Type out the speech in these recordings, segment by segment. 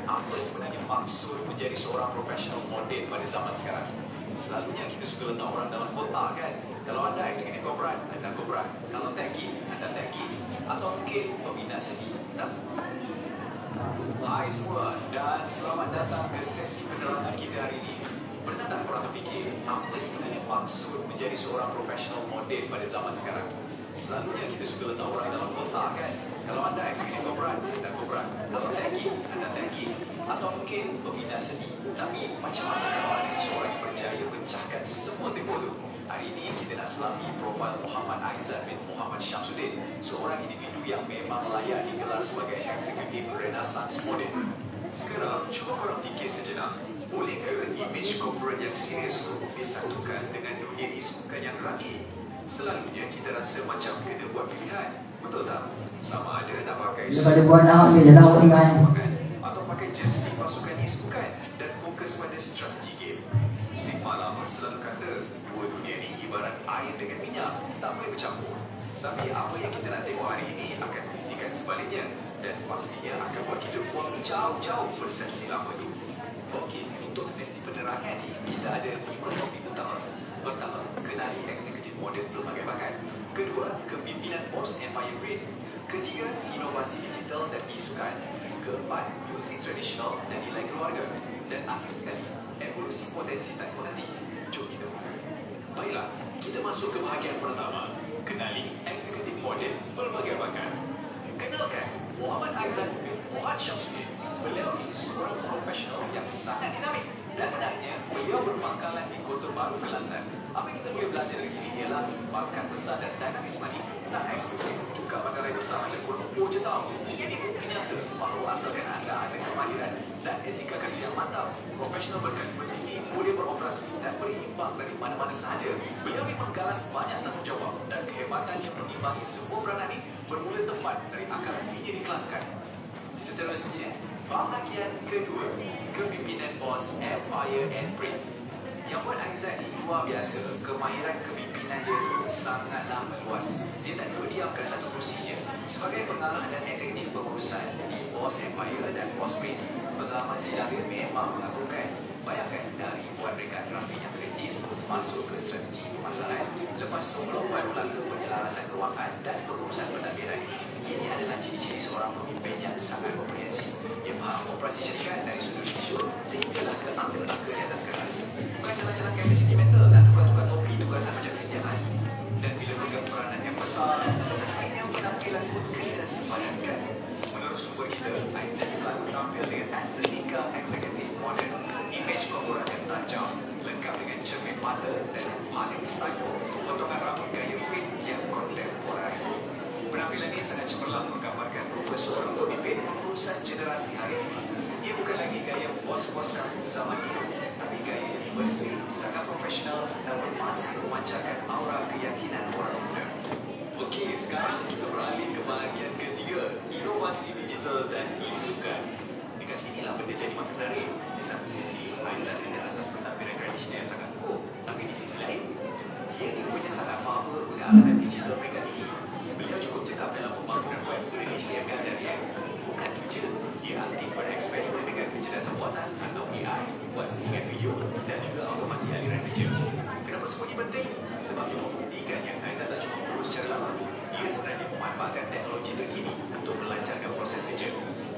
Apa sebenarnya maksud menjadi seorang profesional model pada zaman sekarang? Selalunya kita suka letak orang dalam kotak kan? Kalau anda eksekutif korporat, anda korporat. Kalau taggi, anda taggi. Atau mungkin peminat seni. Hai semua dan selamat datang ke sesi penerangan kita hari ini. Pernah tak korang terfikir apa sebenarnya maksud menjadi seorang profesional model pada zaman sekarang? Selalunya kita suka letak orang dalam kotak kan? Kalau anda eksekutif korporat, anda korporat. Kalau taggi, anda taggi. Atau mungkin peminat seni. Tapi macam mana kalau ada seseorang yang berjaya pecahkan semua tembok tu? Hari ini kita nak selami profil Muhammad Aizat bin Muhammad Syamsuddin, seorang individu yang memang layak digelar sebagai eksekutif Renaissance model. Sekarang, cuba korang fikir sejenak. Boleh ke imej korporat yang serius tu disatukan dengan dunia isukan yang ragil? Selalunya kita rasa macam kena buat pilihan, betul tak? Sama ada nak pakai atau pakai jersey pasukan isukan dan fokus pada strategi game. Stigma lama selalu kata dua dunia ni ibarat air dengan minyak, tak boleh bercampur. Tapi apa yang kita nak tengok hari ini akan membuktikan sebaliknya dan pastinya akan buat kita buang jauh-jauh persepsi lama tu. Okey, untuk sesi penerangan ni kita ada 5 topik utama. Pertama, kenali eksekutif model pelbagai bakat. Kedua, kepimpinan post empire grade. Ketiga, inovasi digital dan isukan. Keempat, musik tradisional dan nilai keluarga. Dan akhir sekali, evolusi potensi teknologi. Jom kita buka. Baiklah, kita masuk ke bahagian pertama. Kenali eksekutif model pelbagai bakat. Kenalkan, Muhammad Aizat bin Muhammad Syamsuddin. Beliau ni seorang profesional yang sangat dinamik. Dan benarnya, beliau berpangkalan di Kota Baru, Kelantan. Apa yang kita boleh belajar dari sini ialah bakat besar dan dinamisme ni tak eksklusif juga bandarai besar macam Kuala Lumpur je tau. Ini bukti nyata bahawa asalkan anda ada kemahiran dan etika kerja yang mantap, profesional berkaliber tinggi boleh beroperasi dan berimbang dari mana-mana sahaja. Beliau memang galas banyak tanggungjawab dan kehebatan yang mengimbangi semua peranan ini bermula tepat dari akar buminya di Kelantan. Seterusnya, bahagian kedua, kepimpinan bos Empire and Brain. Yang buat Aizat ni luar biasa, kemahiran kepimpinan dia tu sangatlah meluas. Dia tak duduk diam kat satu kursi je. Sebagai pengarah dan eksekutif pengurusan di Boss Empire dan Boss Brain, pengalaman sidang dia memang mengagumkan. Bayangkan dari buat rekat grafik yang kreatif, masuk ke strategi pemasaran, lepas tu melompat pula ke penyelarasan kewangan dan pengurusan pentadbiran. Ini adalah ciri-ciri seorang pemimpin yang sangat komprehensif. Dia faham operasi syarikat dari sudut visual sehinggalah ke angka-angka di atas kertas. Bukan jalan-jalan dari segi mental dan tukar-tukar topi tugasan macam setiap hari. Dan bila pegang peranan yang besar, selesainya penampilan pun kena sepadankan. Menurut sumber kita, Aizat selalu tampil dengan estetika eksekutif moden, imej korporat yang tajam, lengkap dengan cermin mata dan paling style, potongan rambut gaya fit yang kontemporer. Penampilan ini sangat cemerlang menggambarkan rupa seorang pemimpin perusahaan generasi hari ini. Ia bukan lagi gaya bos-bos kampung zaman dulu, tapi gaya yang bersih, sangat profesional namun masih memancarkan aura keyakinan orang muda. Okey, sekarang kita beralih ke bahagian ketiga, inovasi digital dan isukan. Dekat sinilah benda jadi makin menarik. Di satu sisi, Aizat dengan asas pentampilan tradisional yang sangat kukuh, tapi di sisi lain, dia ni punya sangat faham guna alat digital mereka ini. Beliau cukup cekap dalam pembangunan web guna HTML dan React. Bukan itu je, dia aktif pada eksperimen dengan kecerdasan buatan atau AI, buat settingan video dan juga automasi aliran kerja. Kenapa semua ini penting? Sebab dia membuktikan yang Aizat tak cuma urus secara lama. Dia sebenarnya memanfaatkan teknologi terkini untuk melancarkan proses kerja.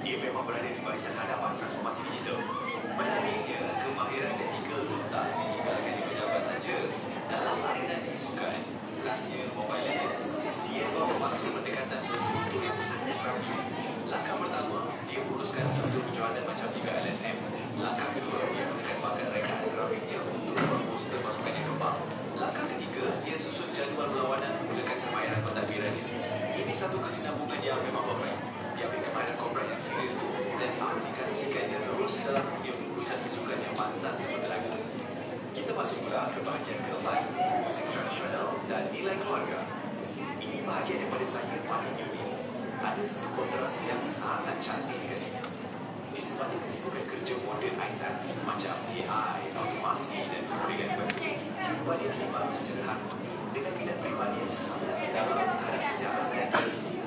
Dia memang berada di barisan hadapan transformasi digital. Menariknya, kemahiran teknikal itu tak ditinggalkan di pejabat saja. Dalam arena isukan, kelasnya Mobile Legends, dia bawa masuk pendekatan berstruktur yang sangat rapi. Langkah pertama, dia uruskan struktur penjualan macam Liga LSM. Langkah kedua, dia gunakan bakat rekaan grafiknya untuk membuat poster pasukan yang kembang. Langkah ketiga, dia susun jadual berlawanan menggunakan kemahiran pentadbiran ini. Ini satu kesinambungan yang memang perfect. Dia ambil kemahiran korporat yang serius tu dan aplikasikannya terus dalam dunia pengurusan isukan yang pantas dan berlaku. Kita masuk pula ke bahagian keempat, musik tradisional dan nilai keluarga. Ini bahagian yang pada saya paling unik. Ada satu kontrasi yang sangat cantik di sini. Di sebalik kesibukan kerja moden Aizat, macam AI, automasi dan perbincangan web, jumpa dia diimbangi secara harmoni dengan minat peribadi yang sangat dalam terhadap sejarah dan tradisi.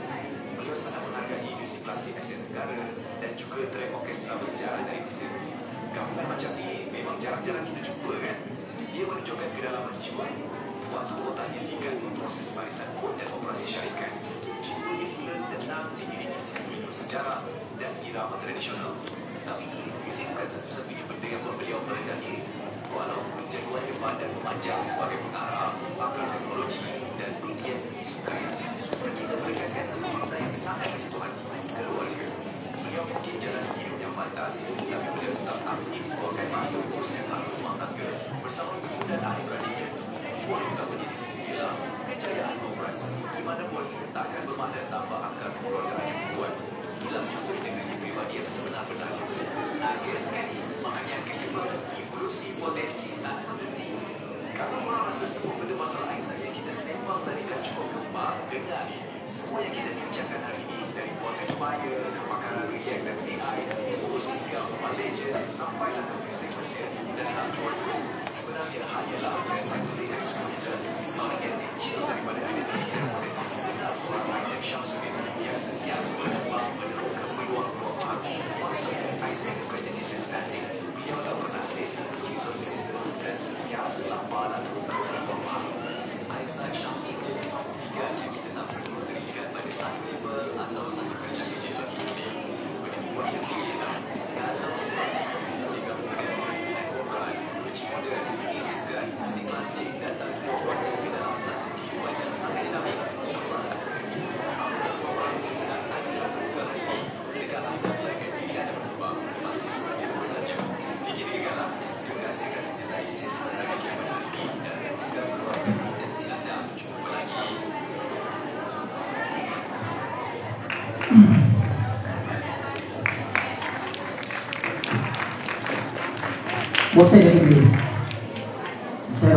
Beliau beliau sangat menghargai muzik klasik Asia Tenggara dan juga track orkestra bersejarah dari Mesir. Gabungan macam ni memang jarang-jarang kita jumpa kan? Ia menunjukkan kedalaman jiwa. Waktu otaknya ligat untuk proses barisan kod dan operasi syarikat. Jiwanya pula tenang di diri seni bersejarah dan irama tradisional. Tapi muzik bukan satu-satunya benda yang buat beliau merendah diri. Walaupun jadualnya padat memanjang sebagai pengarah, pakar teknologi dan penggiat sukan, suka kita menekankan satu benda yang sangat menyentuh hati, keluarga. Beliau mungkin jalan hidup yang pantas, tapi beliau tetap aktif membawakan masa uruskan hal rumah tangga bersama ibu dan adik-beradiknya. Poin utamanya di sini ialah kejayaan operan seni gimana pun takkan bermakna tanpa akar kekeluargaan yang kuat. Hilang contoh dengan pribadi yang sebenar-benarnya. Akhir sekali, maknanya kehidupan evolusi potensi tak berhenti. Kalau korang rasa semua benda masalah Aisyah yang kita sembang tadi dah cukup gemar, dengar ni. Semua yang kita bincangkan hari ini, dari proses fire, kepakaran React dan AI, musik yang Malaysia sampailah ke muzik Mesir dan Najwan. Sebenarnya hanyalah yang saya tulis dari sudut kita sebahagian kecil daripada identiti dan potensi sebenar seorang Isaac Shamsuddin yang sentiasa berkembang menemukan peluang-peluang baru. Maksudnya Isaac bukan jenis yang statik. Beliau tak pernah selesa, kisah selesa dan sentiasa lapar dan terbuka peluang baru. Isaac Shamsuddin memang buktikan yang kita tak perlu terikat pada satu label atau satu kerjaya je lagi ini. Penipuan yang ialah kalau sebab digabungkan dengan operan, uji modern, sukan, musik klasik dan tanggung ke dalam satu kehidupan yang sangat dinamik. Operan ini sedang anda lakukan hari ini. Dekat anda melakukan diri anda berkembang masih seperti itu saja. Fikir-fikirkanlah. Terima kasih kerana menyertai sesi menarik yang pada hari ini dan teruskan meluaskan potensi anda. Jumpa lagi. Buat saya lagi dulu. Saya